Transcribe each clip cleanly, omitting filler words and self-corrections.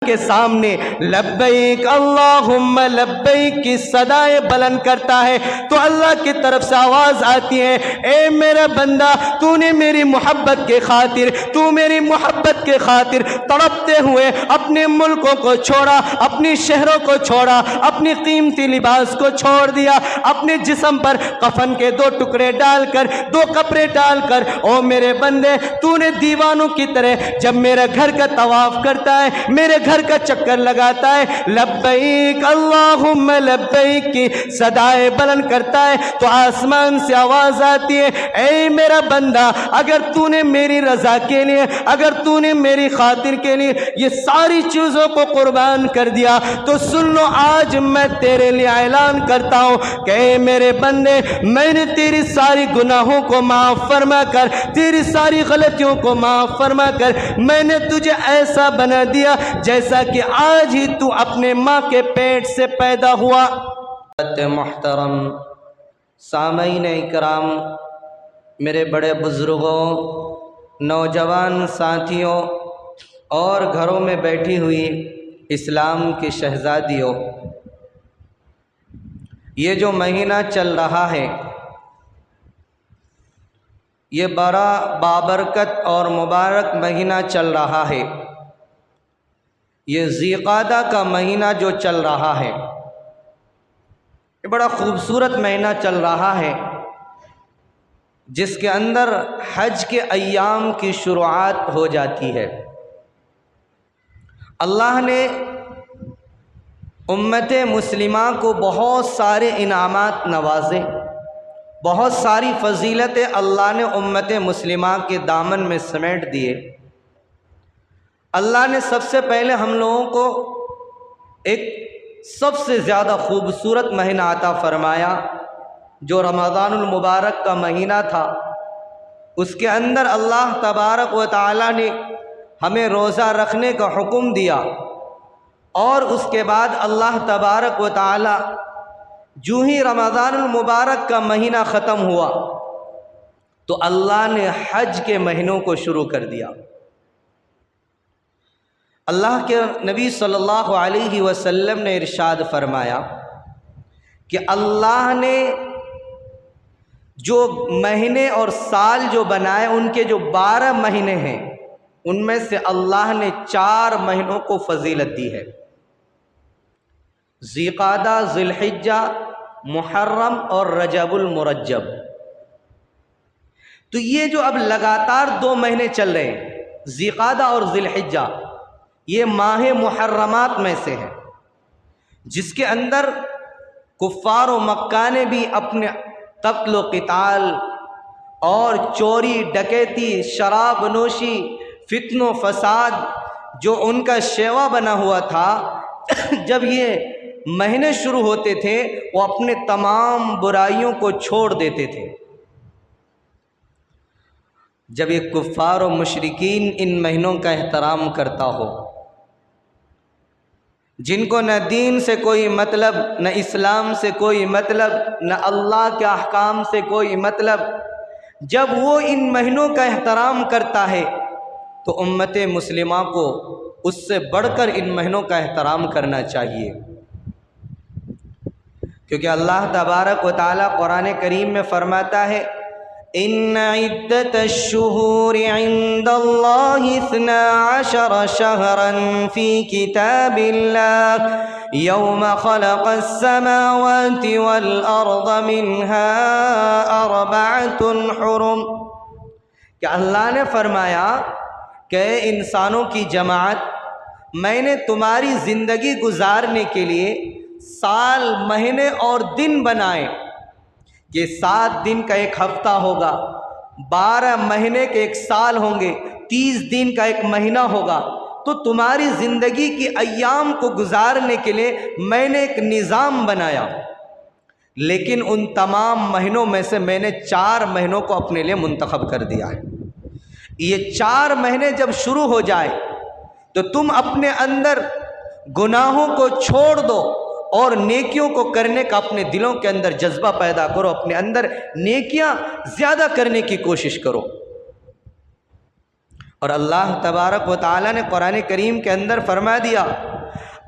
के सामने लब्बैक अल्लाहुम्मा लब्बैक की सदाएं बुलंद करता है तो अल्लाह की तरफ से आवाज़ आती है, ए मेरा बंदा, तूने मेरी मोहब्बत के खातिर, तू मेरी मोहब्बत के खातिर तड़पते हुए अपने मुल्कों को छोड़ा, अपनी शहरों को छोड़ा, अपनी कीमती लिबास को छोड़ दिया, अपने जिस्म पर कफन के 2 टुकड़े डालकर, 2 कपड़े डालकर, ओ मेरे बंदे, तूने दीवानों की तरह जब मेरे घर का तवाफ करता है, मेरे घर का चक्कर लगाता है, लब्बैक अल्लाहुम्मा लब्बैक की सदाएं बुलंद करता है तो आसमान से आवाज आती है, ऐ मेरा बंदा, अगर तूने मेरी रजा के लिए, अगर तूने मेरी खातिर के लिए ये सारी चीजों को कुर्बान कर दिया तो सुन लो, आज मैं तेरे लिए ऐलान करता हूं कि मेरे बंदे, मैंने तेरी सारी गुनाहों को माफ फरमा कर, तेरी सारी गलतियों को माफ फरमा कर मैंने तुझे ऐसा बना दिया जैसा कि आज ही तू अपने माँ के पेट से पैदा हुआ। मोहतरम सामईन इकराम, मेरे बड़े बुज़ुर्गों, नौजवान साथियों और घरों में बैठी हुई इस्लाम की शहज़ादियों, ये जो महीना चल रहा है ये बड़ा बाबरकत और मुबारक महीना चल रहा है। ये ज़िक़ादा का महीना जो चल रहा है ये बड़ा खूबसूरत महीना चल रहा है जिसके अंदर हज के अय्याम की शुरुआत हो जाती है। अल्लाह ने उम्मत मुस्लिमा को बहुत सारे इनामात नवाजे, बहुत सारी फ़जीलतें अल्लाह ने उम्मत मुस्लिमा के दामन में समेट दिए। अल्लाह ने सबसे पहले हम लोगों को एक सबसे ज़्यादा खूबसूरत महीना अता फरमाया जो रमज़ानुल मुबारक का महीना था। उसके अंदर अल्लाह तबारक व तआला ने हमें रोज़ा रखने का हुक्म दिया और उसके बाद अल्लाह तबारक व तआला जो ही रमज़ानुल मुबारक का महीना ख़त्म हुआ तो अल्लाह ने हज के महीनों को शुरू कर दिया। अल्लाह के नबी सल्लल्लाहु अलैहि वसल्लम ने इरशाद फरमाया कि अल्लाह ने जो महीने और साल जो बनाए उनके जो 12 महीने हैं उनमें से अल्लाह ने 4 महीनों को फजीलत दी है। ज़िक़ादा, ज़िलहिज्जा, मुहर्रम और रजबुल मुरज्जब। तो ये जो अब लगातार 2 महीने चल रहे हैं, ज़िक़ादा और ज़िलहिज्जा, ये माह मुहर्रमात में से है जिसके अंदर कुफ़ार व मक्का ने भी अपने क़त्ल व क़िताल और चोरी डकैती, शराब नोशी, फित्नो फसाद जो उनका शेवा बना हुआ था जब ये महीने शुरू होते थे वो अपने तमाम बुराइयों को छोड़ देते थे। जब ये कुफ़ार व मुशरिकीन इन महीनों का एहतराम करता हो, जिनको न दीन से कोई मतलब, न इस्लाम से कोई मतलब, न अल्लाह के अहकाम से कोई मतलब, जब वो इन महीनों का एहतराम करता है तो उम्मत मुस्लिमा को उससे बढ़कर इन महीनों का एहतराम करना चाहिए। क्योंकि अल्लाह तबारक व तआला कुरान करीम में फरमाता है, इन्न इद्दतश्शुहूरि इंदल्लाहि 12 शहरन फी किताबिल्लाह यौम खलक़स समावाति वल अर्द मिन्हा अर्बअतुन हुरुम। कि अल्लाह ने फरमाया कि इंसानों की जमात, मैंने तुम्हारी ज़िंदगी गुजारने के लिए साल, महीने और दिन बनाए कि 7 दिन का एक हफ्ता होगा, 12 महीने के एक साल होंगे, 30 दिन का एक महीना होगा। तो तुम्हारी ज़िंदगी की अय्याम को गुजारने के लिए मैंने एक निज़ाम बनाया, लेकिन उन तमाम महीनों में से मैंने 4 महीनों को अपने लिए मुंतखब कर दिया है। ये 4 महीने जब शुरू हो जाए तो तुम अपने अंदर गुनाहों को छोड़ दो और नेकियों को करने का अपने दिलों के अंदर जज्बा पैदा करो, अपने अंदर नेकियां ज़्यादा करने की कोशिश करो। और अल्लाह तबारक व तआला ने कुरान करीम के अंदर फरमा दिया,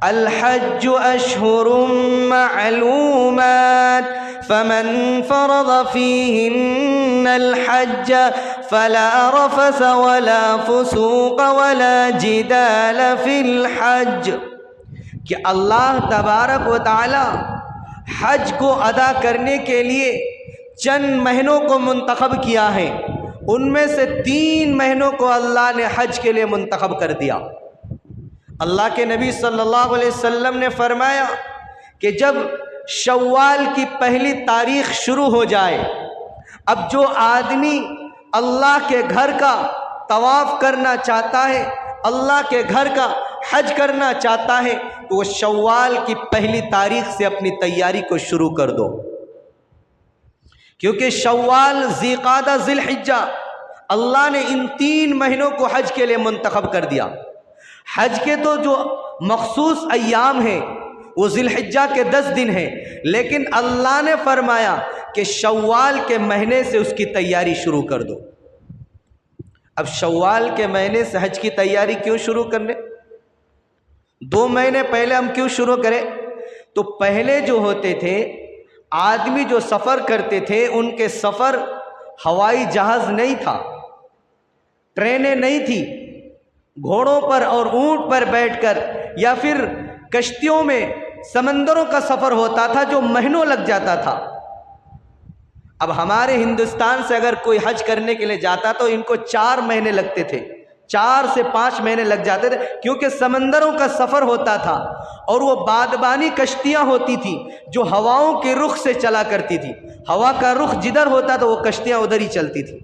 अल हज्जु अशहुरुम मअलूमात फमन फरद फीहिन्नल हज्ज फला रफस वला फुसूक वला जिदाल फिल हज्ज। कि अल्लाह तबारक व तआला हज को अदा करने के लिए चंद महीनों को मुंतखब किया है। उनमें से 3 महीनों को अल्लाह ने हज के लिए मुंतखब कर दिया। अल्लाह के नबी सल्लल्लाहु अलैहि वसल्लम ने फरमाया कि जब शव्वाल की पहली तारीख शुरू हो जाए, अब जो आदमी अल्लाह के घर का तवाफ़ करना चाहता है, अल्लाह के घर का हज करना चाहता है, तो वो शव्वाल की पहली तारीख से अपनी तैयारी को शुरू कर दो। क्योंकि शव्वाल, ज़िलक़ादा, ज़िलहिज्जा, अल्लाह ने इन 3 महीनों को हज के लिए मुंतखब कर दिया। हज के तो जो मखसूस अय्याम हैं वो ज़िलहिज्जा के 10 दिन हैं, लेकिन अल्लाह ने फरमाया कि शव्वाल के महीने से उसकी तैयारी शुरू कर दो। अब शव्वाल के महीने से हज की तैयारी क्यों शुरू करने? 2 महीने पहले हम क्यों शुरू करें? तो पहले जो होते थे आदमी, जो सफ़र करते थे, उनके सफ़र हवाई जहाज़ नहीं था, ट्रेनें नहीं थी, घोड़ों पर और ऊंट पर बैठकर या फिर कश्तियों में समंदरों का सफ़र होता था जो महीनों लग जाता था। अब हमारे हिंदुस्तान से अगर कोई हज करने के लिए जाता तो इनको 4 महीने लगते थे, 4 से 5 महीने लग जाते थे, क्योंकि समंदरों का सफ़र होता था और वो बादबानी कश्तियाँ होती थी जो हवाओं के रुख से चला करती थी। हवा का रुख जिधर होता तो वो कश्तियाँ उधर ही चलती थी,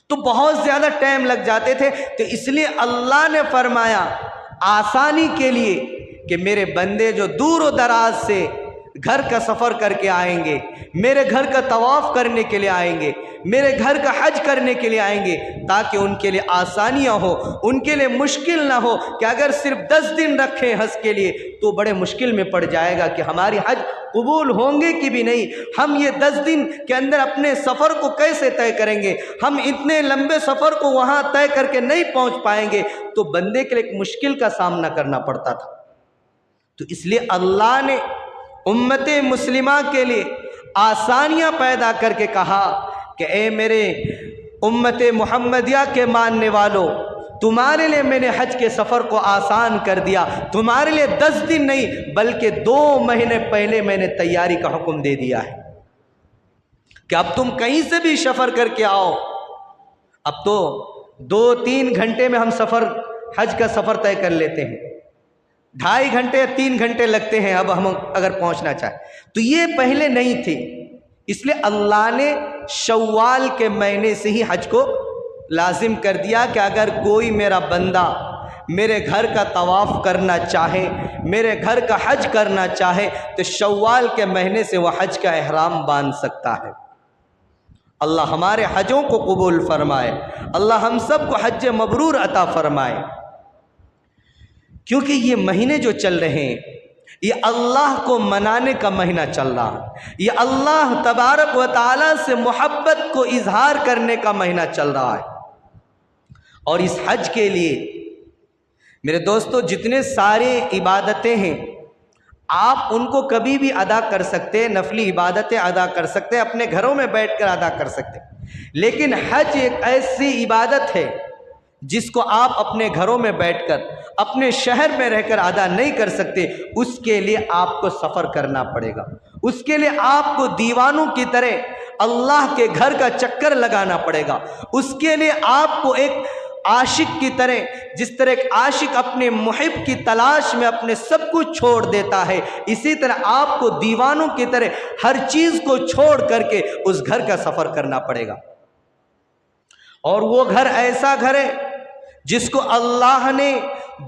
तो बहुत ज़्यादा टाइम लग जाते थे। तो इसलिए अल्लाह ने फरमाया आसानी के लिए कि मेरे बंदे जो दूर दराज से घर का सफ़र करके आएंगे, मेरे घर का तवाफ़ करने के लिए आएंगे, मेरे घर का हज करने के लिए आएंगे, ताकि उनके लिए आसानियाँ हो, उनके लिए मुश्किल ना हो कि अगर सिर्फ 10 दिन रखें हज के लिए तो बड़े मुश्किल में पड़ जाएगा कि हमारी हज कबूल होंगे कि भी नहीं, हम ये 10 दिन के अंदर अपने सफ़र को कैसे तय करेंगे, हम इतने लंबे सफ़र को वहाँ तय करके नहीं पहुँच पाएंगे। तो बंदे के लिए एक मुश्किल का सामना करना पड़ता था। तो इसलिए अल्लाह ने उम्मत मुस्लिमा के लिए आसानियाँ पैदा करके कहा कि ए मेरे उम्मत मुहम्मदिया के मानने वालों, तुम्हारे लिए मैंने हज के सफ़र को आसान कर दिया। तुम्हारे लिए 10 दिन नहीं बल्कि 2 महीने पहले मैंने तैयारी का हुक्म दे दिया है कि अब तुम कहीं से भी सफ़र करके आओ। अब तो 2-3 घंटे में हम हज का सफ़र तय कर लेते हैं, 2.5 घंटे या 3 घंटे लगते हैं अब हम अगर पहुंचना चाहें। तो ये पहले नहीं थे, इसलिए अल्लाह ने शव्वाल के महीने से ही हज को लाजिम कर दिया कि अगर कोई मेरा बंदा मेरे घर का तवाफ़ करना चाहे, मेरे घर का हज करना चाहे, तो शव्वाल के महीने से वह हज का एहराम बांध सकता है। अल्लाह हमारे हजों को कबूल फरमाए, अल्लाह हम सब को हज मबरूर अता फरमाए। क्योंकि ये महीने जो चल रहे हैं ये अल्लाह को मनाने का महीना चल रहा है, ये अल्लाह तबारक व तआला से मोहब्बत को इजहार करने का महीना चल रहा है। और इस हज के लिए मेरे दोस्तों जितने सारे इबादतें हैं आप उनको कभी भी अदा कर सकते हैं, नफली इबादतें अदा कर सकते हैं, अपने घरों में बैठकर अदा कर सकते हैं। लेकिन हज एक ऐसी इबादत है जिसको आप अपने घरों में बैठकर, अपने शहर में रहकर अदा नहीं कर सकते। उसके लिए आपको सफ़र करना पड़ेगा, उसके लिए आपको दीवानों की तरह अल्लाह के घर का चक्कर लगाना पड़ेगा, उसके लिए आपको एक आशिक की तरह, जिस तरह एक आशिक अपने मुहिब की तलाश में अपने सब कुछ छोड़ देता है, इसी तरह आपको दीवानों की तरह हर चीज़ को छोड़ करके उस घर का सफ़र करना पड़ेगा। और वो घर ऐसा घर है जिसको अल्लाह ने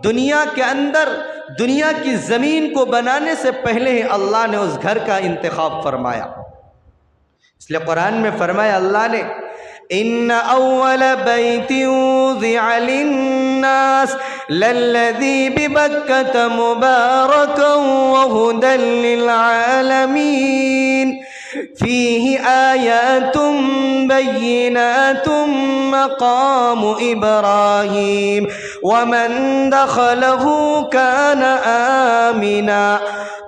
दुनिया के अंदर, दुनिया की ज़मीन को बनाने से पहले ही अल्लाह ने उस घर का इंतखाब फरमाया। इसलिए कुरान में फरमाया अल्लाह ने, इन्ना अव्वल बैति वुज़िअ लिन्नास लल्लज़ी बिबक्कत मुबारकन व हुदल लिल आलमीन फीही आयातुम बय्यिनातुम मक़ाम इब्राहीम वमन दखलहु कान आमिना।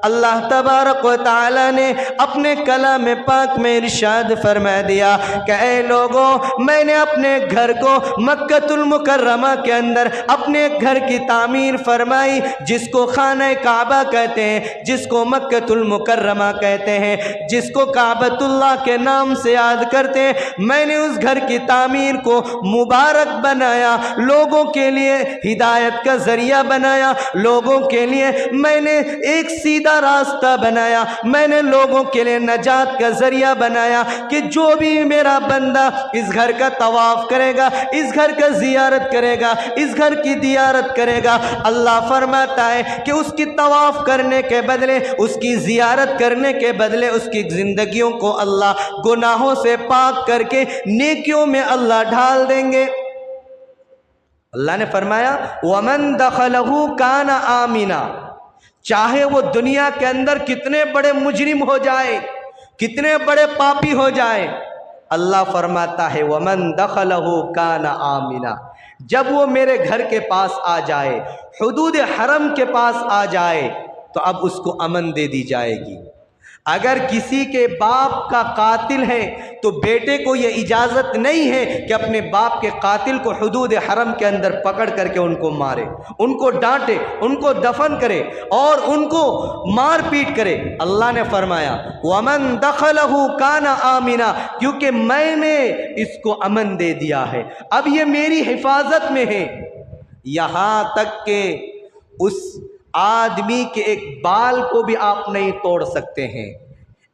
अल्लाह तबारक व तआला ने अपने कलाम पाक में इरशाद फरमा दिया कि ऐ लोगों, मैंने अपने घर को मक्कतुल मुकर्रमा के अंदर अपने घर की तामीर फरमाई, जिसको खाना काबा कहते हैं, जिसको मक्कतुल मुकर्रमा कहते हैं, जिसको काबतुल्लाह के नाम से याद करते हैं। मैंने उस घर की तामीर को मुबारक बनाया, लोगों के लिए हिदायत का जरिया बनाया, लोगों के लिए मैंने एक सीधा रास्ता बनाया, मैंने लोगों के लिए नजात का जरिया बनाया कि जो भी मेरा बंदा इस घर का तवाफ करेगा, इस घर का जियारत करेगा, इस घर की दियारत करेगा, अल्लाह फरमाता है कि उसकी तवाफ करने के बदले, उसकी जियारत करने के बदले उसकी जिंदगियों को अल्लाह गुनाहों से पाक करके नेकियों में अल्लाह ढाल देंगे। अल्लाह ने फरमाया वमन दखलहु काना आमिना। चाहे वो दुनिया के अंदर कितने बड़े मुजरिम हो जाए, कितने बड़े पापी हो जाए, अल्लाह फरमाता है वमन दखलहु काना आमिना। जब वो मेरे घर के पास आ जाए, हुदूद हरम के पास आ जाए, तो अब उसको अमन दे दी जाएगी। अगर किसी के बाप का कातिल है तो बेटे को यह इजाज़त नहीं है कि अपने बाप के कातिल को हुदूद हरम के अंदर पकड़ करके उनको मारे, उनको डांटे, उनको दफन करे और उनको मार पीट करे। अल्लाह ने फरमाया वमन दखलहु काना आमिना, क्योंकि मैंने इसको अमन दे दिया है, अब ये मेरी हिफाजत में है। यहाँ तक के उस आदमी के एक बाल को भी आप नहीं तोड़ सकते हैं,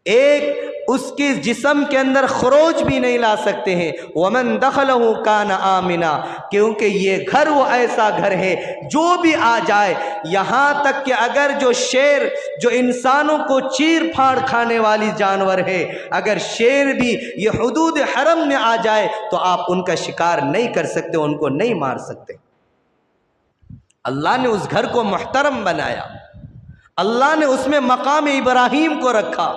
एक उसके जिस्म के अंदर खरोच भी नहीं ला सकते हैं। वमन दखलहु काना आमिना, क्योंकि ये घर वो ऐसा घर है जो भी आ जाए, यहाँ तक कि अगर जो शेर जो इंसानों को चीर फाड़ खाने वाली जानवर है, अगर शेर भी ये हुदूद हरम में आ जाए तो आप उनका शिकार नहीं कर सकते, उनको नहीं मार सकते। अल्लाह ने उस घर को मुहतरम बनाया, अल्लाह ने उसमें मकाम इब्राहीम को रखा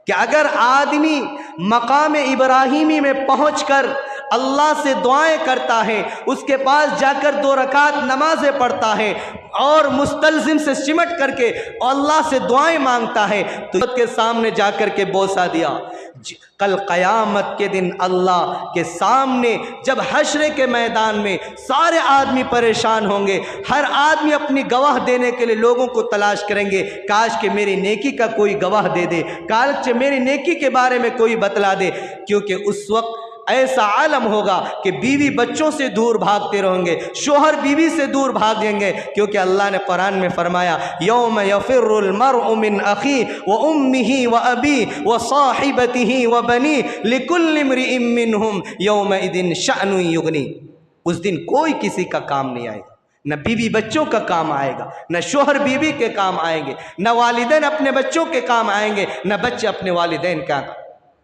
कि अगर आदमी मकाम इब्राहीमी में पहुंचकर अल्लाह से दुआएं करता है, उसके पास जाकर 2 रकात नमाजें पढ़ता है और मुस्तलजिम से सिमट करके अल्लाह से दुआएं मांगता है, तो के सामने जाकर के बोसा दिया। कल क़यामत के दिन अल्लाह के सामने जब हश्र के मैदान में सारे आदमी परेशान होंगे, हर आदमी अपनी गवाह देने के लिए लोगों को तलाश करेंगे, काश कि मेरी नेकी का कोई गवाह दे दे, काश मेरी नेकी के बारे में कोई बतला दे। क्योंकि उस वक्त ऐसा आलम होगा कि बीवी बच्चों से दूर भागते रहेंगे, शोहर बीवी से दूर भागेंगे, क्योंकि अल्लाह ने कुरान में फरमाया यौम यफिरुल मर्उ मिन अखी व उम्मिही व अबी व साहिबतिही व बनी लिकुल्लि इम्रिइन मिनहुम यौमइदिन शअनुन युगनी। उस दिन कोई किसी का काम नहीं आएगा, न बीवी बच्चों का काम आएगा, न शोहर बीवी के काम आएंगे, न वालिदैन अपने बच्चों के काम आएंगे, न बच्चे अपने वालिदैन का।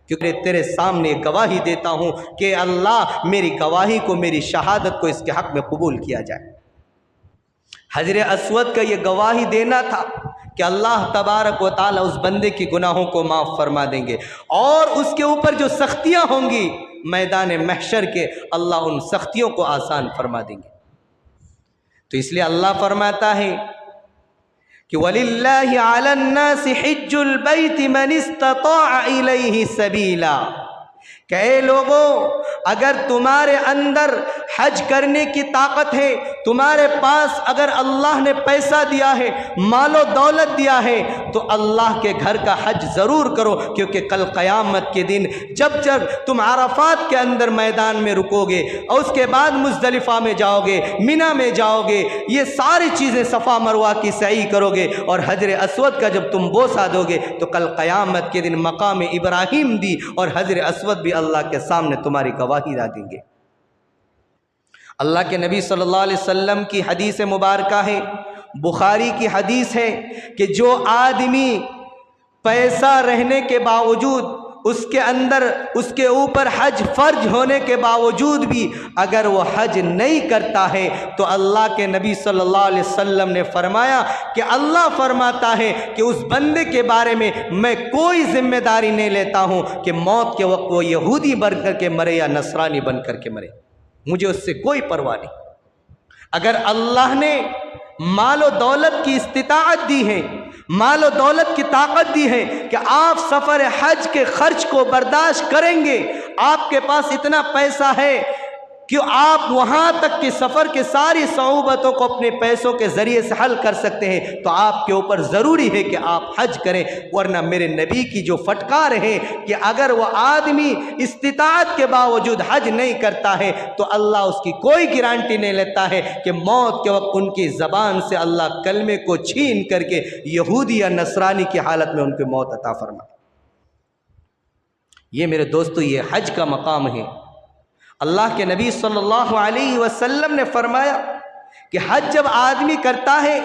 क्योंकि तेरे सामने गवाही देता हूँ कि अल्लाह मेरी गवाही को, मेरी शहादत को इसके हक़ में कबूल किया जाए। हजर अस्वद का ये गवाही देना था कि अल्लाह तबारक व तआला उस बंदे की गुनाहों को माफ़ फरमा देंगे और उसके ऊपर जो सख्तियाँ होंगी मैदान महशर के, अल्लाह उन सख्तियों को आसान फरमा देंगे। तो इसलिए अल्लाह फरमाता है कि वलिल्लाहि अलन्नासि हिज्जुल बैति मन इस्तताअ इलैहि सबीला। कहे लोगों, अगर तुम्हारे अंदर हज करने की ताकत है, तुम्हारे पास अगर अल्लाह ने पैसा दिया है, मालो दौलत दिया है, तो अल्लाह के घर का हज ज़रूर करो। क्योंकि कल क़यामत के दिन जब तुम अराफात के अंदर मैदान में रुकोगे और उसके बाद मुज़दलिफ़ा में जाओगे, मिना में जाओगे, ये सारी चीज़ें सफ़ा मरवा की सही करोगे और हजर अस्वद का जब तुम बोसा दोगे तो कल क़यामत के दिन मकाम इब्राहीम दी और हजर अस्वद भी अल्लाह के सामने तुम्हारी गवाही ला देंगे। अल्लाह के नबी सल्लल्लाहु अलैहि वसल्लम की हदीस मुबारका है, बुखारी की हदीस है कि जो आदमी पैसा रहने के बावजूद उसके अंदर उसके ऊपर हज फ़र्ज होने के बावजूद भी अगर वो हज नहीं करता है तो अल्लाह के नबी सल्लल्लाहु अलैहि वसल्लम ने फरमाया कि अल्लाह फरमाता है कि उस बंदे के बारे में मैं कोई जिम्मेदारी नहीं लेता हूं कि मौत के वक्त वो यहूदी बन करके मरे या नसरानी बन करके मरे, मुझे उससे कोई परवाह नहीं। अगर अल्लाह ने मालो दौलत की इस्तिताअत दी है, मालो दौलत की ताकत दी है कि आप सफ़र हज के खर्च को बर्दाश्त करेंगे, आपके पास इतना पैसा है कि आप वहाँ तक के सफ़र के सारी सऊबतों को अपने पैसों के ज़रिए से हल कर सकते हैं, तो आपके ऊपर ज़रूरी है कि आप हज करें। वरना मेरे नबी की जो फटकार है कि अगर वह आदमी इस्तिताअत के बावजूद हज नहीं करता है तो अल्लाह उसकी कोई गारंटी नहीं लेता है कि मौत के वक्त उनकी ज़बान से अल्लाह कलमे को छीन करके यहूदी या नसरानी की हालत में उनकी मौत अता फरमाए। ये मेरे दोस्तों, ये हज का मकाम है। अल्लाह के नबी सल्लल्लाहु अलैहि वसल्लम ने फरमाया कि हज जब आदमी करता है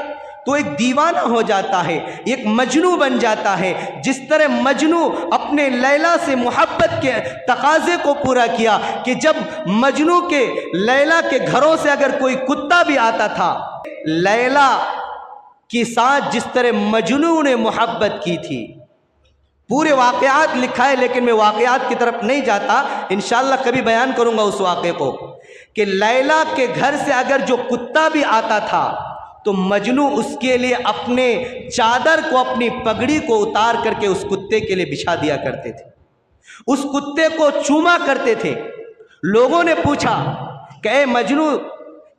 तो एक दीवाना हो जाता है, एक मजनू बन जाता है। जिस तरह मजनू अपने लैला से मोहब्बत के तकाजे को पूरा किया कि जब मजनू के लैला के घरों से अगर कोई कुत्ता भी आता था, लैला के साथ जिस तरह मजनू ने मोहब्बत की थी, पूरे वाक़यात लिखा है लेकिन मैं वाक़यात की तरफ नहीं जाता, इंशाअल्लाह कभी बयान करूंगा उस वाक़े को कि लैला के घर से अगर जो कुत्ता भी आता था तो मजनू उसके लिए अपने चादर को, अपनी पगड़ी को उतार करके उस कुत्ते के लिए बिछा दिया करते थे, उस कुत्ते को चूमा करते थे। लोगों ने पूछा कि ए मजनू,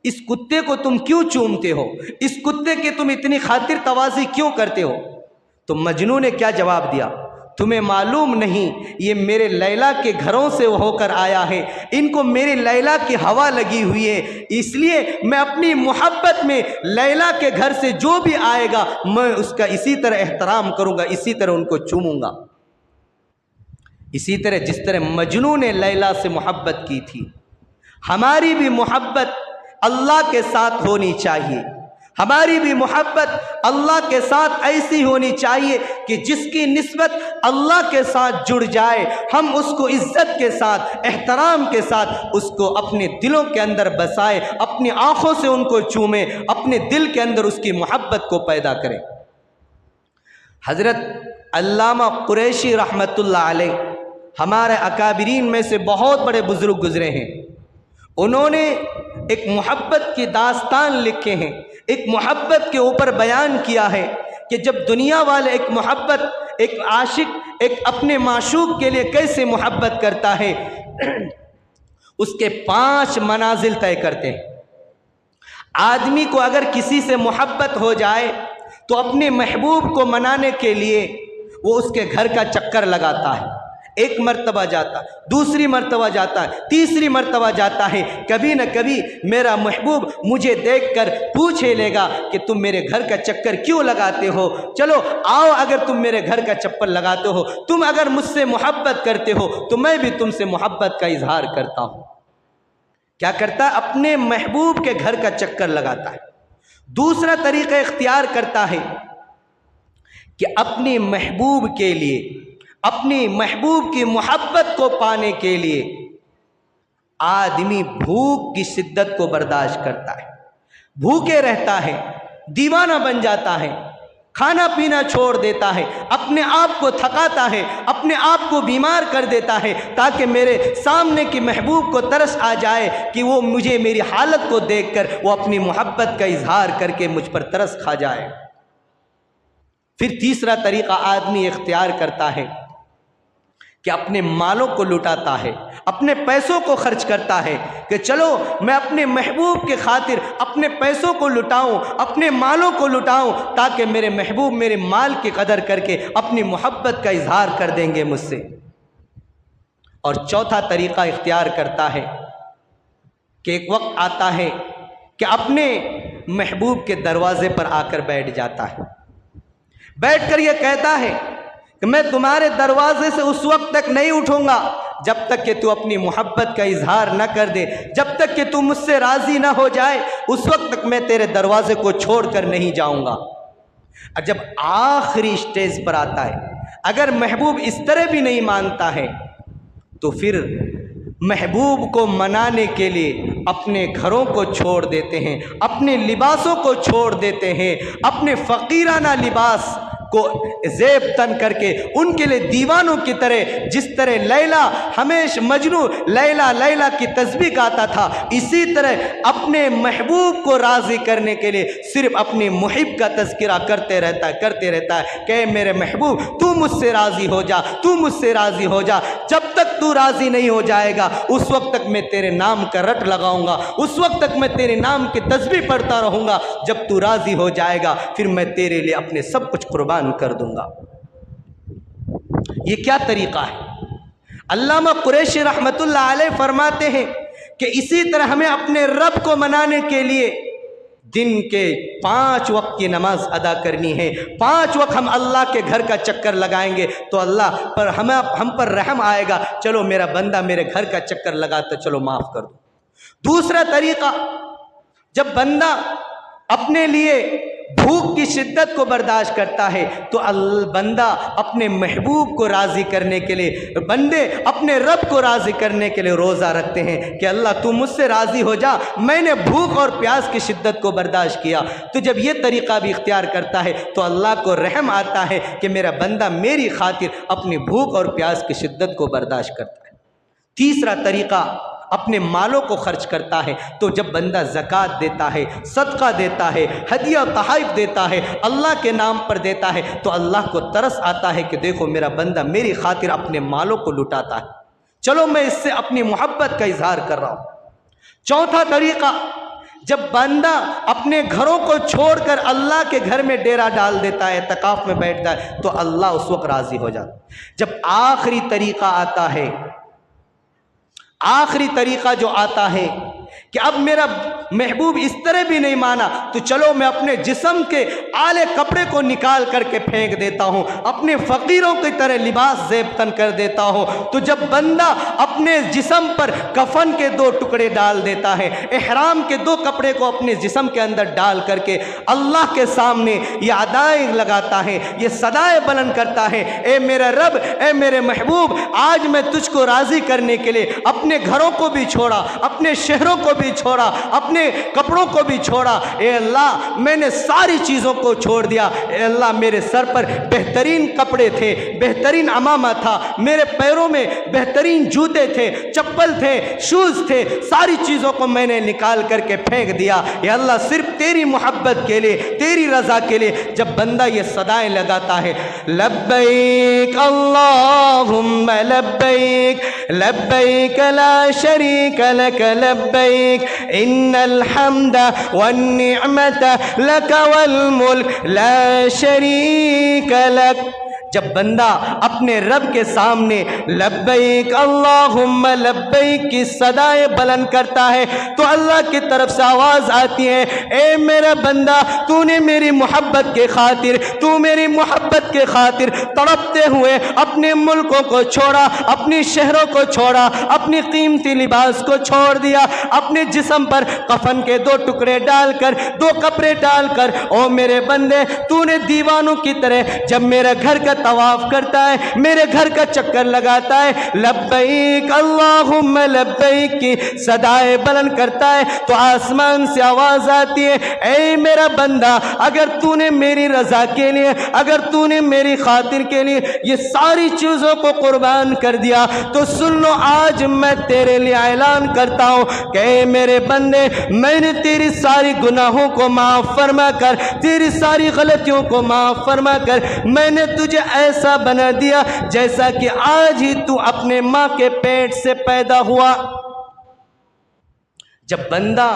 इस कुत्ते को तुम क्यों चूमते हो, इस कुत्ते की तुम इतनी खातिर तवाज़ी क्यों करते हो? तो मजनू ने क्या जवाब दिया, तुम्हें मालूम नहीं ये मेरे लैला के घरों से होकर आया है, इनको मेरी लैला की हवा लगी हुई है, इसलिए मैं अपनी मोहब्बत में लैला के घर से जो भी आएगा मैं उसका इसी तरह एहतराम करूंगा, इसी तरह उनको चूमूंगा। इसी तरह जिस तरह मजनू ने लैला से मोहब्बत की थी, हमारी भी मोहब्बत अल्लाह के साथ होनी चाहिए। हमारी भी मोहब्बत अल्लाह के साथ ऐसी होनी चाहिए कि जिसकी निस्बत अल्लाह के साथ जुड़ जाए, हम उसको इज्जत के साथ, एहतराम के साथ उसको अपने दिलों के अंदर बसाए, अपनी आँखों से उनको चूमे, अपने दिल के अंदर उसकी मोहब्बत को पैदा करें। हज़रत अल्लामा कुरैशी रहमतुल्लाह अलैह हमारे अकाबिरीन में से बहुत बड़े बुज़ुर्ग गुज़रे हैं। उन्होंने एक मोहब्बत की दास्तान लिखे हैं, एक मोहब्बत के ऊपर बयान किया है कि जब दुनिया वाले एक मोहब्बत, एक आशिक एक अपने माशूक के लिए कैसे मोहब्बत करता है, उसके 5 मनाजिल तय करते हैं। आदमी को अगर किसी से मोहब्बत हो जाए तो अपने महबूब को मनाने के लिए वो उसके घर का चक्कर लगाता है। एक मर्तबा जाता, दूसरी मर्तबा जाता है, तीसरी मर्तबा जाता है। कभी न कभी मेरा महबूब मुझे देखकर पूछे लेगा कि तुम मेरे घर का चक्कर क्यों लगाते हो, चलो आओ, अगर तुम मेरे घर का चक्कर लगाते हो, तुम अगर मुझसे मोहब्बत करते हो तो मैं भी तुमसे मोहब्बत का इजहार करता हूँ। क्या करता है? अपने महबूब के घर का चक्कर लगाता है। दूसरा तरीका इख्तियार करता है कि अपने महबूब के लिए, अपनी महबूब की मोहब्बत को पाने के लिए आदमी भूख की शिद्दत को बर्दाश्त करता है, भूखे रहता है, दीवाना बन जाता है, खाना पीना छोड़ देता है, अपने आप को थकाता है, अपने आप को बीमार कर देता है, ताकि मेरे सामने की महबूब को तरस आ जाए कि वो मुझे, मेरी हालत को देखकर वो अपनी मोहब्बत का इजहार करके मुझ पर तरस खा जाए। फिर तीसरा तरीका आदमी इख्तियार करता है कि अपने मालों को लुटाता है, अपने पैसों को खर्च करता है कि चलो मैं अपने महबूब के खातिर अपने पैसों को लुटाऊं, अपने मालों को लुटाऊं, ताकि मेरे महबूब मेरे माल की कदर करके अपनी मोहब्बत का इजहार कर देंगे मुझसे। और चौथा तरीका इख्तियार करता है कि एक वक्त आता है कि अपने महबूब के दरवाजे पर आकर बैठ जाता है, बैठकर यह कहता है कि मैं तुम्हारे दरवाजे से उस वक्त तक नहीं उठूंगा जब तक कि तू अपनी मोहब्बत का इजहार न कर दे, जब तक कि तू मुझसे राज़ी ना हो जाए, उस वक्त तक मैं तेरे दरवाजे को छोड़कर नहीं जाऊंगा। और जब आखिरी स्टेज पर आता है, अगर महबूब इस तरह भी नहीं मानता है तो फिर महबूब को मनाने के लिए अपने घरों को छोड़ देते हैं, अपने लिबासों को छोड़ देते हैं, अपने फ़कीराना लिबास को ज़ेब तन करके उनके लिए दीवानों की तरह, जिस तरह लैला हमेशा मजनू लैला लैला की तस्बीह गाता था, इसी तरह अपने महबूब को राज़ी करने के लिए सिर्फ अपनी मुहिब का तज़किरा करते रहता है कि मेरे महबूब तू मुझसे राज़ी हो जा, तू मुझसे राज़ी हो जा। जब तक तू राज़ी नहीं हो जाएगा उस वक्त तक मैं तेरे नाम का रट लगाऊंगा, उस वक्त तक मैं तेरे नाम की तस्बीह पढ़ता रहूँगा। जब तू राज़ी हो जाएगा फिर मैं तेरे लिए अपने सब कुछ कुर्बान कर दूंगा। ये क्या तरीका है? अल्लामा कुरैशी रहमतुल्लाह अलैह फरमाते हैं कि इसी तरह हमें अपने रब को मनाने के लिए दिन के 5 वक्त की नमाज अदा करनी है। 5 वक्त हम अल्लाह के घर का चक्कर लगाएंगे तो अल्लाह पर हम पर रहम आएगा। चलो मेरा बंदा मेरे घर का चक्कर लगा तो चलो माफ़ कर दो। दूसरा तरीका, जब बंदा अपने लिए भूख की शिद्दत को बर्दाश्त करता है तो बंदा अपने महबूब को राज़ी करने के लिए, बंदे अपने रब को राज़ी करने के लिए रोज़ा रखते हैं कि अल्लाह तू मुझसे राज़ी हो जा, मैंने भूख और प्यास की शिद्दत को बर्दाश्त किया। तो जब ये तरीक़ा भी इख्तियार करता है तो अल्लाह को रहम आता है कि मेरा बंदा मेरी खातिर अपनी भूख और प्यास की शिद्दत को बर्दाश्त करता है। तीसरा तरीक़ा, अपने मालों को खर्च करता है। तो जब बंदा ज़कात देता है, सदका देता है, हदिया तहाइफ देता है, अल्लाह के नाम पर देता है तो अल्लाह को तरस आता है कि देखो मेरा बंदा मेरी खातिर अपने मालों को लुटाता है, चलो मैं इससे अपनी मोहब्बत का इजहार कर रहा हूँ। चौथा तरीक़ा, जब बंदा अपने घरों को छोड़कर अल्लाह के घर में डेरा डाल देता है, तकाफ में बैठता है तो अल्लाह उस वक्त राज़ी हो जाता है। जब आखिरी तरीक़ा आता है, आखिरी तरीक़ा जो आता है कि अब मेरा महबूब इस तरह भी नहीं माना तो चलो मैं अपने जिस्म के आले कपड़े को निकाल करके फेंक देता हूँ, अपने फ़कीरों की तरह लिबास ज़ेब तन कर देता हूँ। तो जब बंदा अपने जिस्म पर कफन के 2 टुकड़े डाल देता है, इहराम के 2 कपड़े को अपने जिस्म के अंदर डाल करके अल्लाह के सामने ये अदाएँ लगाता है, ये सदाएँ बुलंद करता है, ए मेरा रब, ए मेरे महबूब, आज मैं तुझको राज़ी करने के लिए अपने घरों को भी छोड़ा, अपने शहरों को भी छोड़ा, अपने कपड़ों को भी छोड़ा। ए अल्लाह मैंने सारी चीज़ों को छोड़ दिया। ए अल्लाह मेरे सर पर बेहतरीन कपड़े थे, बेहतरीन अमामा था, मेरे पैरों में बेहतरीन जूते थे, चप्पल थे, शूज़ थे, सारी चीज़ों को मैंने निकाल करके फेंक दिया। ए अल्लाह सिर्फ तेरी मोहब्बत के लिए, तेरी रज़ा के लिए। जब बंदा ये सदाएं लगाता है, लब्बैक अल्लाहुम्मा लब्बैक, लब्बैक ला शरीक लक लब्बैक, इन्नल हम्दा वन्निअमत लक वल मुल्क ला शरीक लक। जब बंदा अपने रब के सामने लब्बैक अल्लाहुम्मा लब्बैक की सदाएं बुलंद करता है तो अल्लाह की तरफ से आवाज़ आती है, ए मेरा बंदा, तूने मेरी मोहब्बत के खातिर, तू मेरी मोहब्बत के खातिर तड़पते हुए अपने मुल्कों को छोड़ा, अपनी शहरों को छोड़ा, अपनी कीमती लिबास को छोड़ दिया, अपने जिस्म पर कफन के 2 टुकड़े डालकर, 2 कपड़े डालकर। ओ मेरे बंदे, तूने दीवानों की तरह जब मेरे घर का तवाफ करता है, मेरे घर का चक्कर लगाता है, लब्बैक अल्लाहुम्मा लब्बैक की सदाएं बुलंद करता है तो आसमान से आवाज़ आती है, ऐ मेरा बंदा, अगर तूने मेरी रज़ा के लिए, अगर तूने मेरी खातिर के लिए ये सारी चीज़ों को कुर्बान कर दिया तो सुन लो, आज मैं तेरे लिए ऐलान करता हूँ कि मेरे बंदे, मैंने तेरी सारी गुनाहों को माफ़ फरमा कर, तेरी सारी गलतियों को माफ़ फरमा कर मैंने तुझे ऐसा बना दिया जैसा कि आज ही तू अपने माँ के पेट से पैदा हुआ। जब बंदा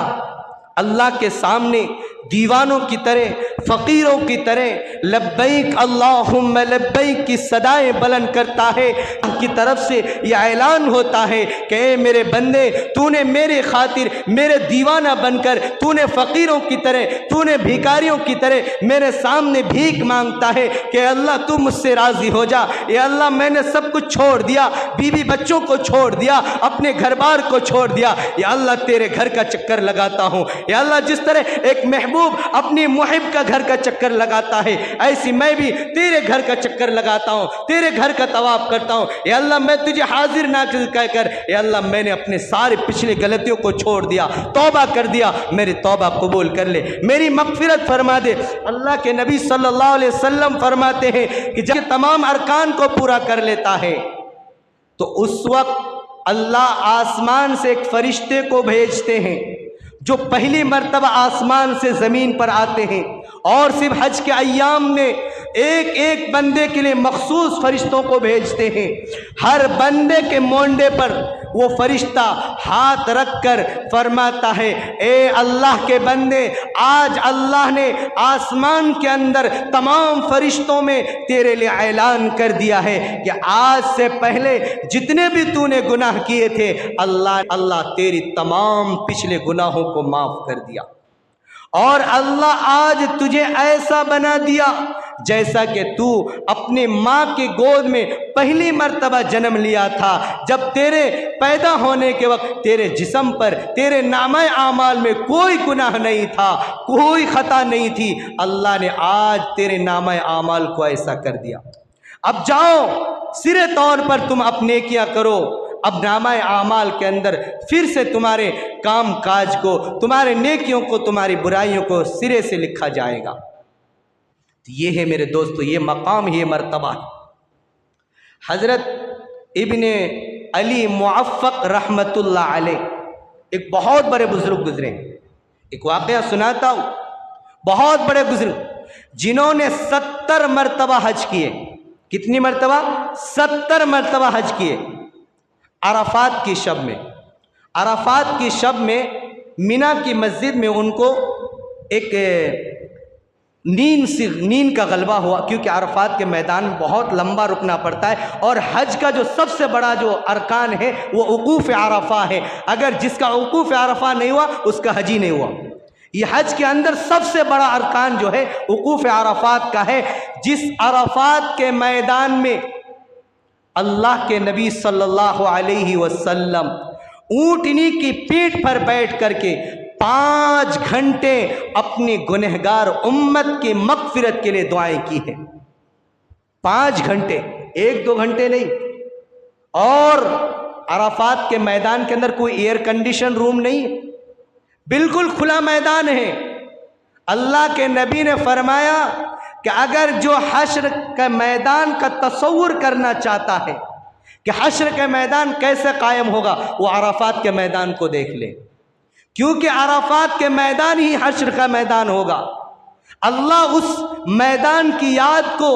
अल्लाह के सामने दीवानों की तरह, फ़कीरों की तरह लब्बैक अल्लाहुम्मा लब्बैक की सदाएं बुलंद करता है, की तरफ से यह ऐलान होता है कि मेरे बंदे, तूने मेरे खातिर मेरे दीवाना बनकर, तूने फ़कीरों की तरह, तूने भिखारियों की तरह मेरे सामने भीख मांगता है कि अल्लाह तू मुझसे राज़ी हो जा। या अल्लाह मैंने सब कुछ छोड़ दिया, बीवी बच्चों को छोड़ दिया, अपने घर बार को छोड़ दिया, या अल्लाह तेरे घर का चक्कर लगाता हूँ। या अल्लाह जिस तरह एक महबूब अपनी मुहिब का घर का चक्कर लगाता है, ऐसी मैं भी तेरे घर का चक्कर लगाता हूँ, तेरे घर का तवाफ करता हूँ। या अल्लाह मैं तुझे हाजिर नाज़िर कहकर, या अल्लाह मैंने अपने सारे पिछले गलतियों को छोड़ दिया, तौबा कर दिया, मेरी तौबा कबूल कर ले, मेरी मग़फ़िरत फरमा दे। अल्लाह के नबी सल्लल्लाहु अलैहि वसल्लम फरमाते हैं कि जब तमाम अरकान को पूरा कर लेता है तो उस वक्त अल्लाह आसमान से एक फरिश्ते को भेजते हैं जो पहली मर्तबा आसमान से ज़मीन पर आते हैं, और सिर्फ हज के अय्याम में एक एक बंदे के लिए मखसूस फरिश्तों को भेजते हैं। हर बंदे के मोंडे पर वो फरिश्ता हाथ रख कर फरमाता है, ए अल्लाह के बंदे, आज अल्लाह ने आसमान के अंदर तमाम फरिश्तों में तेरे लिए ऐलान कर दिया है कि आज से पहले जितने भी तूने गुनाह किए थे, अल्लाह तेरी तमाम पिछले गुनाहों को माफ़ कर दिया। और अल्लाह आज तुझे ऐसा बना दिया जैसा कि तू अपनी माँ की गोद में पहली मर्तबा जन्म लिया था। जब तेरे पैदा होने के वक्त तेरे जिस्म पर, तेरे नामे आमाल में कोई गुनाह नहीं था, कोई खता नहीं थी, अल्लाह ने आज तेरे नामे आमाल को ऐसा कर दिया। अब जाओ सिरे तौर पर तुम अपने किया करो, अब नामा आमाल के अंदर फिर से तुम्हारे काम काज को, तुम्हारे नेकियों को, तुम्हारी बुराइयों को सिरे से लिखा जाएगा। तो ये है मेरे दोस्तों, ये मकाम, ये मर्तबा। हज़रत इब्ने अली मुअफ़्फ़क़ रहमतुल्लाह अलैह एक बहुत बड़े बुजुर्ग गुजरे, एक वाक़या सुनाता हूँ। बहुत बड़े बुजुर्ग जिन्होंने 70 मरतबा हज किए। कितनी मरतबा? 70 मरतबा हज किए। अराफात की शब में, अराफात की शब में मिना की मस्जिद में उनको एक नींद का गलबा हुआ, क्योंकि अराफात के मैदान में बहुत लंबा रुकना पड़ता है, और हज का जो सबसे बड़ा जो अरकान है वो वक़ूफ़ अराफा है। अगर जिसका वक़ूफ़ अराफा नहीं हुआ उसका हज ही नहीं हुआ। ये हज के अंदर सबसे बड़ा अरकान जो है वक़ूफ़ अराफात का है, जिस अराफात के मैदान में अल्लाह के नबी सल्लल्लाहु अलैहि वसल्लम ऊँटनी की पीठ पर बैठ करके 5 घंटे अपनी गुनहगार उम्मत की मग़फ़िरत के लिए दुआएं की हैं। 5 घंटे, 1-2 घंटे नहीं। और अराफात के मैदान के अंदर कोई एयर कंडीशन रूम नहीं है, बिल्कुल खुला मैदान है। अल्लाह के नबी ने फरमाया कि अगर जो हश्र के मैदान का तसव्वुर करना चाहता है कि हश्र के मैदान कैसे कायम होगा, वो अराफात के मैदान को देख ले, क्योंकि अराफात के मैदान ही हश्र का मैदान होगा। अल्लाह उस मैदान की याद को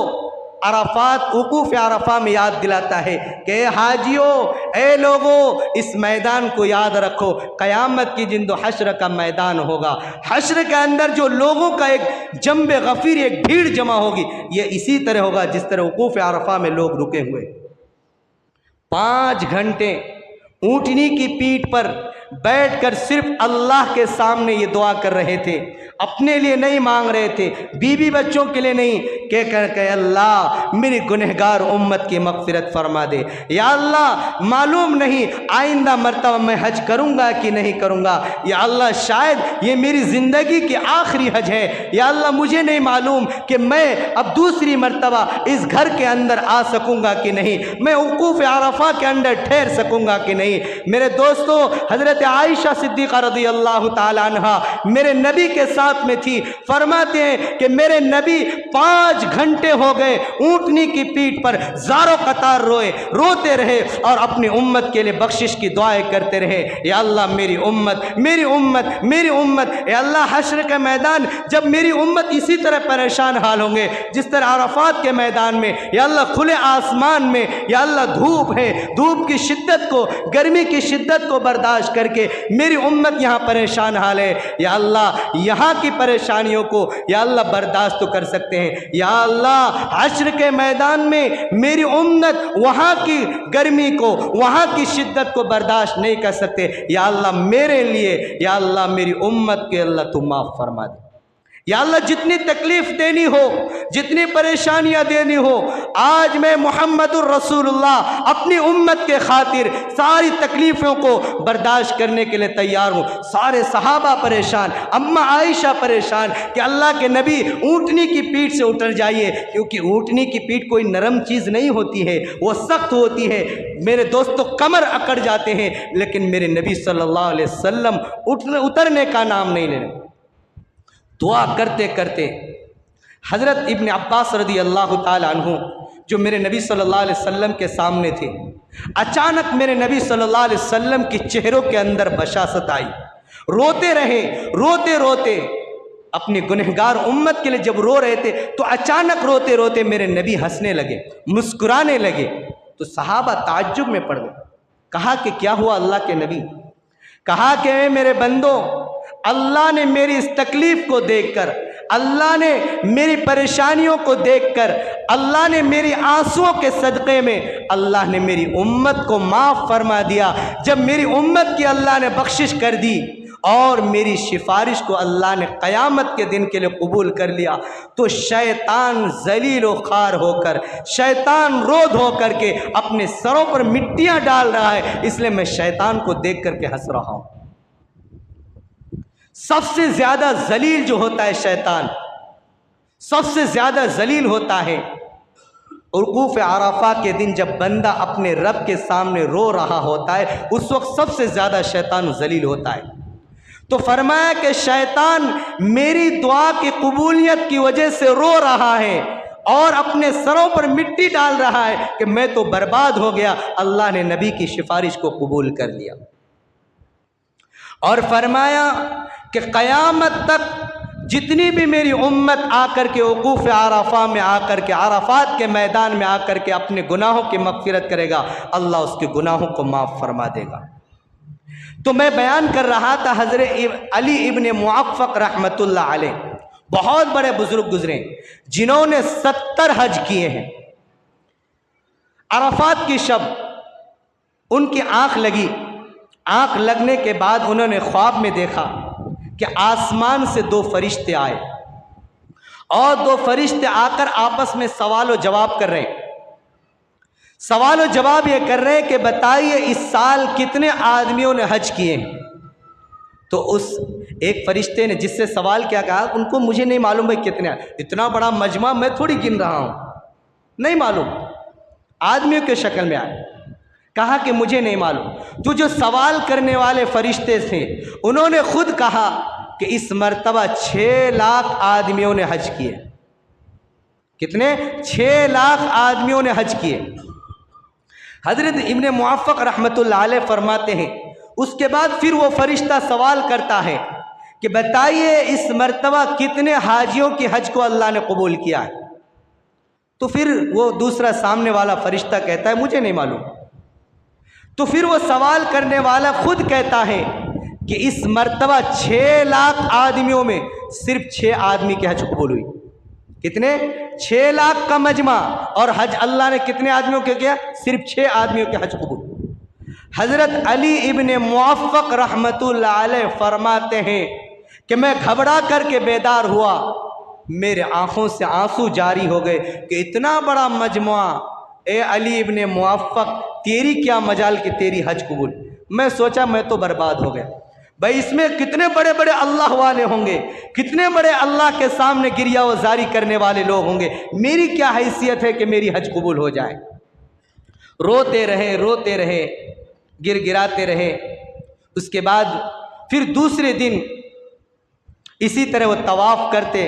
अराफात, वक़ूफ़ अराफा में याद दिलाता है कि हाजियों, ए लोगों, इस मैदान को याद रखो, क़यामत की दिन तो हश्र का मैदान होगा। हश्र के अंदर जो लोगों का एक जंबे गफ़ीर, एक भीड़ जमा होगी, ये इसी तरह होगा जिस तरह वक़ूफ़ अराफा में लोग रुके हुए। 5 घंटे ऊँटनी की पीठ पर बैठकर सिर्फ अल्लाह के सामने ये दुआ कर रहे थे, अपने लिए नहीं मांग रहे थे, बीवी बच्चों के लिए नहीं, कह अल्लाह मेरी गुनहगार उम्मत की मग़फ़िरत फरमा दे। या अल्लाह मालूम नहीं आइंदा मर्तबा मैं हज करूँगा कि नहीं करूँगा, या अल्लाह शायद ये मेरी ज़िंदगी की आखिरी हज है, या अल्लाह मुझे नहीं मालूम कि मैं अब दूसरी मर्तबा इस घर के अंदर आ सकूँगा कि नहीं, मैं वक़ूफ़ अराफा के अंदर ठहर सकूँगा कि नहीं। मेरे दोस्तों, हज़रत आयशा सिद्दीक़ा रज़ियल्लाहु ताला अन्हा मेरे नबी के साथ में थी। फरमाते हैं कि मेरे नबी 5 घंटे हो गए ऊँटनी की पीठ पर ज़ारो कतार रोए, रोते रहे और अपनी उम्मत के लिए बख्शिश की दुआएं करते रहे। या अल्लाह मेरी उम्मत, मेरी उम्मत, मेरी उम्मत, या अल्लाह हश्र के मैदान जब मेरी उम्मत इसी तरह परेशान हाल होंगे जिस तरह अराफात के मैदान में, या अल्लाह खुले आसमान में, या अल्लाह धूप है, धूप की शिद्दत को, गर्मी की शिद्दत को बर्दाश्त करके मेरी उम्मत यहाँ परेशान हाल है, या अल्लाह यहाँ की परेशानियों को या अल्लाह बर्दाश्त तो कर सकते हैं, या अल्लाह हश्र के मैदान में मेरी उम्मत वहाँ की गर्मी को, वहाँ की शिद्दत को बर्दाश्त नहीं कर सकते। या अल्लाह मेरे लिए, या अल्लाह मेरी उम्मत के अल्लाह तू माफ़ फरमा दे। या अल्लाह जितनी तकलीफ देनी हो, जितनी परेशानियां देनी हो, आज मैं मुहम्मदुर रसूलुल्लाह अपनी उम्मत के खातिर सारी तकलीफ़ों को बर्दाश्त करने के लिए तैयार हूँ। सारे सहाबा परेशान, अम्मा आयशा परेशान कि अल्लाह के नबी ऊँटनी की पीठ से उतर जाइए, क्योंकि ऊँटनी की पीठ कोई नरम चीज़ नहीं होती है, वो सख्त होती है। मेरे दोस्तों कमर अकड़ जाते हैं, लेकिन मेरे नबी सल्लल्लाहु अलैहि वसल्लम उतरने का नाम नहीं ले रहे। दुआ करते करते हज़रत इब्न अब्बास रदी अल्लाह ताला अन्हु जो मेरे नबी सल्लल्लाहु अलैहि वसल्लम के सामने थे, अचानक मेरे नबी सल्लल्लाहु अलैहि वसल्लम की चेहरों के अंदर बशासत आई। रोते रहे, रोते रोते अपनी गुनहगार उम्मत के लिए जब रो रहे थे तो अचानक रोते रोते मेरे नबी हंसने लगे, मुस्कुराने लगे। तो सहाबा ताज्जुब में पड़ गए। कहा कि क्या हुआ अल्लाह के नबी? कहा कि मेरे बंदो, अल्लाह ने मेरी इस तकलीफ़ को देखकर, अल्लाह ने मेरी परेशानियों को देखकर, अल्लाह ने मेरी आंसुओं के सदक़े में अल्लाह ने मेरी उम्मत को माफ़ फरमा दिया। जब मेरी उम्मत की अल्लाह ने बख्शिश कर दी और मेरी सिफारिश को अल्लाह ने क़यामत के दिन के लिए कबूल कर लिया, तो शैतान ज़लील व ख़ार होकर, शैतान रोध होकर के अपने सरों पर मिट्टियाँ डाल रहा है, इसलिए मैं शैतान को देख करके हंस रहा हूँ। सबसे ज़्यादा जलील जो होता है शैतान, सबसे ज़्यादा जलील होता है उक़ूफ़ अरफ़ा के दिन, जब बंदा अपने रब के सामने रो रहा होता है, उस वक्त सबसे ज़्यादा शैतान जलील होता है। तो फरमाया कि शैतान मेरी दुआ की कबूलियत की वजह से रो रहा है और अपने सरों पर मिट्टी डाल रहा है कि मैं तो बर्बाद हो गया। अल्लाह ने नबी की सिफारिश को कबूल कर लिया और फरमाया कि क़यामत तक जितनी भी मेरी उम्मत आकर के वक़ूफ़ अरफ़ा में आकर के, अरफ़ात के मैदान में आकर के अपने गुनाहों की मग़फ़िरत करेगा, अल्लाह उसके गुनाहों को माफ़ फरमा देगा। तो मैं बयान कर रहा था हज़रत अली इब्न मुअफ़्फ़क़ रहमतुल्लाह अलैह, बहुत बड़े बुज़ुर्ग गुज़रे जिन्होंने 70 हज किए हैं। अरफ़ात की शब उनकी आँख लगी, आँख लगने के बाद उन्होंने ख्वाब में देखा कि आसमान से 2 फरिश्ते आए और 2 फरिश्ते आकर आपस में सवाल व जवाब कर रहे हैं। सवाल व जवाब ये कर रहे हैं कि बताइए इस साल कितने आदमियों ने हज किए हैं। तो उस एक फरिश्ते ने जिससे सवाल क्या कहा, उनको मुझे नहीं मालूम भाई कितने, इतना बड़ा मजमा मैं थोड़ी गिन रहा हूँ, नहीं मालूम, आदमियों के शक्ल में आए। कहा कि मुझे नहीं मालूम। तो जो सवाल करने वाले फरिश्ते थे उन्होंने खुद कहा कि इस मर्तबा 6 लाख आदमियों ने हज किए। कितने? 6 लाख आदमियों ने हज किए। हज़रत इब्न मुअफ़्फ़क़ रहमतुल्लाह अलैह फरमाते हैं, उसके बाद फिर वो फरिश्ता सवाल करता है कि बताइए इस मर्तबा कितने हाजियों की हज को अल्लाह ने कबूल किया है। तो फिर वो दूसरा सामने वाला फरिश्ता कहता है मुझे नहीं मालूम। तो फिर वो सवाल करने वाला खुद कहता है कि इस मर्तबा 6 लाख आदमियों में सिर्फ 6 आदमी की हज कबूल हुई। कितने? 6 लाख का मजमा, और हज अल्लाह ने कितने आदमियों के किया? सिर्फ 6 आदमियों के हज कबूल। हज़रत अली इब्न मुअफ़्फ़क़ रहमतुल्लाह अलैह फरमाते हैं कि मैं घबरा करके बेदार हुआ, मेरे आँखों से आंसू जारी हो गए कि इतना बड़ा मजमा, ए अली इब्न मुअफ़्फ़क़ तेरी क्या मजाल कि तेरी हज कबूल। मैं सोचा मैं तो बर्बाद हो गया भाई, इसमें कितने बड़े बड़े अल्लाह वाले होंगे, कितने बड़े अल्लाह के सामने गिरिया वजारी करने वाले लोग होंगे, मेरी क्या हैसियत है कि मेरी हज कबूल हो जाए। रोते रहे, गिड़गिड़ाते रहे। उसके बाद फिर दूसरे दिन इसी तरह वो तवाफ़ करते,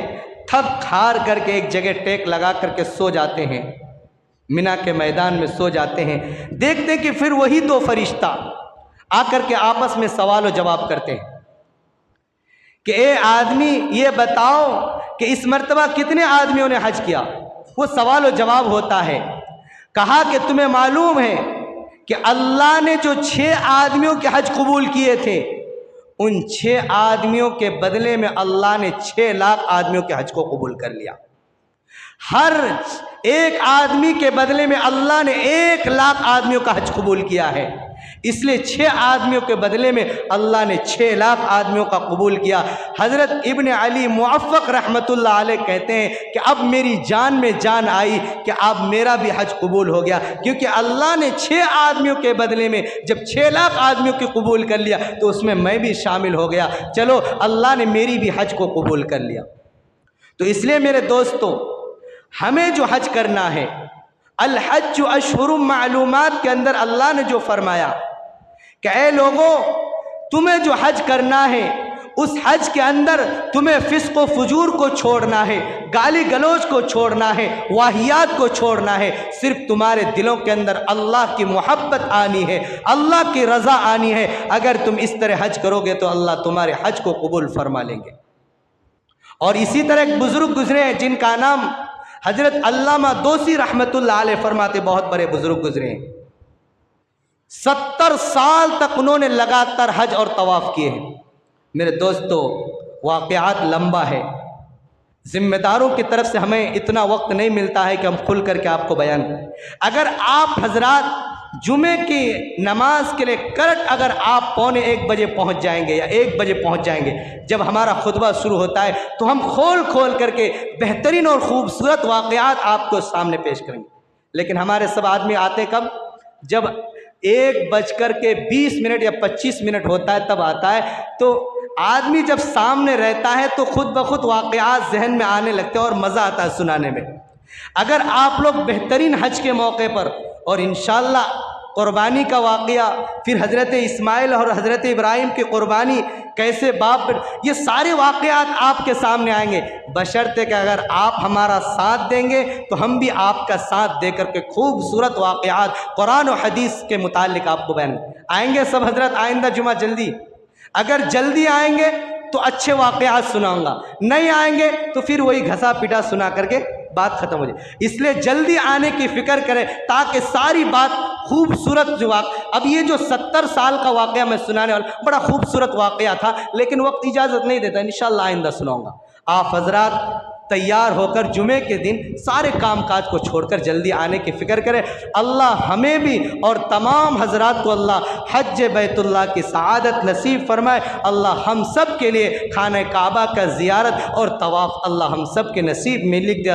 थक हार करके एक जगह टेक लगा करके सो जाते हैं, मिना के मैदान में सो जाते हैं। देखते हैं कि फिर वही 2 फरिश्ता आकर के आपस में सवाल व जवाब करते हैं कि ए आदमी ये बताओ कि इस मर्तबा कितने आदमियों ने हज किया। वो सवाल व जवाब होता है। कहा कि तुम्हें मालूम है कि अल्लाह ने जो 6 आदमियों के हज कबूल किए थे, उन 6 आदमियों के बदले में अल्लाह ने 6 लाख आदमियों के हज को कबूल कर लिया। हर एक आदमी के बदले में अल्लाह ने 1 लाख आदमियों का हज कबूल किया है। इसलिए 6 आदमियों के बदले में अल्लाह ने 6 लाख आदमियों का कबूल किया। हज़रत इब्न अली मुअफ़्फ़क़ रहमतुल्लाह अलैह कहते हैं कि अब मेरी जान में जान आई कि अब मेरा भी हज कबूल हो गया, क्योंकि अल्लाह ने 6 आदमियों के बदले में जब 6 लाख आदमियों को कबूल कर लिया तो उसमें मैं भी शामिल हो गया। चलो अल्लाह ने मेरी भी हज को कबूल कर लिया। तो इसलिए मेरे दोस्तों, हमें जो हज करना है, अल हज अशहुरुम मालूमात के अंदर अल्लाह ने जो फरमाया कि ऐ लोगों, तुम्हें जो हज करना है उस हज के अंदर तुम्हें फिस्क व फुजूर को छोड़ना है, गाली गलौज को छोड़ना है, वाहियात को छोड़ना है। सिर्फ तुम्हारे दिलों के अंदर अल्लाह की मोहब्बत आनी है, अल्लाह की रज़ा आनी है। अगर तुम इस तरह हज करोगे तो अल्लाह तुम्हारे हज को कबूल फरमा लेंगे। और इसी तरह एक बुज़ुर्ग गुजरे हैं जिनका नाम हजरत अल्लामा दोसी रहमतुल्लाह अलैह फरमाते, बहुत बड़े बुजुर्ग गुजरे हैं। 70 साल तक उन्होंने लगातार हज और तवाफ़ किए हैं। मेरे दोस्तों, वाक़यात लंबा है, ज़िम्मेदारों की तरफ से हमें इतना वक्त नहीं मिलता है कि हम खुल करके आपको बयान करें। अगर आप हजरात जुमे की नमाज के लिए करंट अगर आप 12:45 बजे पहुंच जाएंगे या 1 बजे पहुंच जाएंगे, जब हमारा खुतबा शुरू होता है तो हम खोल करके बेहतरीन और ख़ूबसूरत वाक़यात आपको सामने पेश करेंगे। लेकिन हमारे सब आदमी आते कब? जब 1:20 या 25 होता है तब आता है। तो आदमी जब सामने रहता है तो खुद ब खुद वाक़यात जहन में आने लगते हैं और मज़ा आता है सुनाने में। अगर आप लोग बेहतरीन हज के मौके पर और इंशाअल्लाह क़ुरबानी का वाक़या, फिर हज़रत इस्माइल और हज़रत इब्राहिम की क़ुरबानी, कैसे बाप, ये सारे वाक़यात आपके सामने आएंगे, बशर्ते कि अगर आप हमारा साथ देंगे तो हम भी आपका साथ दे करके खूबसूरत वाक़यात कुरान और हदीस के मुतालिक आपको बयान आएंगे। सब हज़रत आइंदा जुमा जल्दी, अगर जल्दी आएंगे तो अच्छे वाक़यात सुनाऊंगा, नहीं आएंगे तो फिर वही घसा पिटा सुना करके बात ख़त्म हो जाए। इसलिए जल्दी आने की फ़िक्र करें ताकि सारी बात खूबसूरत जो अब ये जो 70 साल का वाक़या मैं सुनाने वाला, बड़ा खूबसूरत वाक़या था, लेकिन वक्त इजाज़त नहीं देता, इंशाअल्लाह आइंदा सुनाऊंगा। आप हजरात तैयार होकर जुमे के दिन सारे कामकाज को छोड़कर जल्दी आने की फ़िक्र करें। अल्लाह हमें भी और तमाम हजरात को अल्लाह हज बैतुल्लाह की सआदत नसीब फरमाए। अल्लाह हम सब के लिए खाने काबा का ज़ियारत और तवाफ़ अल्लाह हम सब के नसीब में लिख दे।